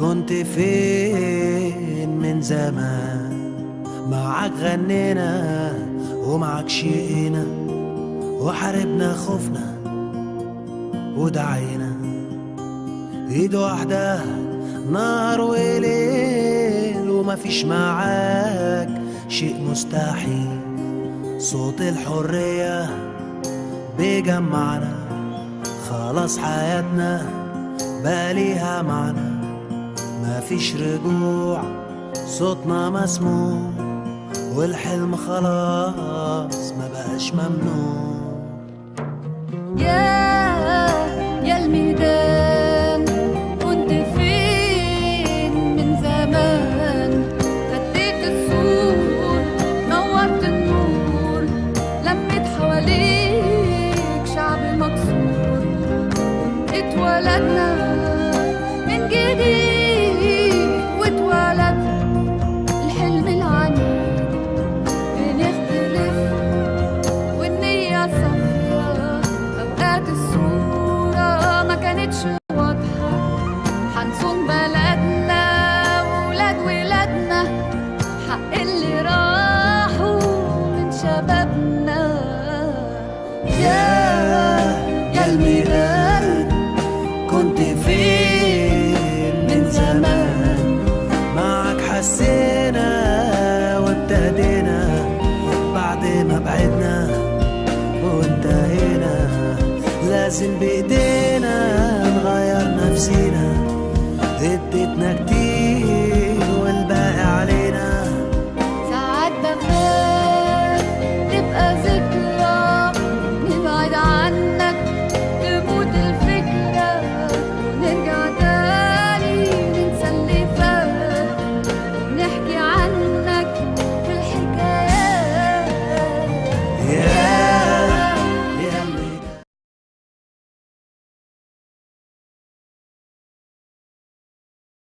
كنت فين من زمان؟ معاك غنينا ومعاك شقينا وحاربنا خوفنا ودعينا، ايد واحدة نهار وليل ومفيش معاك شيء مستحيل. صوت الحرية بيجمعنا، خلاص حياتنا بقى ليها معنى، مفيش رجوع صوتنا مسموع، والحلم خلاص ما بقاش ممنوع. يا الميدان كنت فين من زمان؟ هديت السور نورت النور، لميت حواليك شعب مكسور، اتولدنا من جديد واتولد الحلم العنيد. بنختلف والنية صفرا، أوقات الصورة ما كانتش واضحة، حنصون بلدنا وولاد ولادنا، حق اللي راحوا من شبابنا. يا الميدان كنت فين من زمان؟ معك حسينا وابتدينا بعد ما بعدنا وانتهينا، لازم بايدينا نغير نفسينا، اديتنا كتير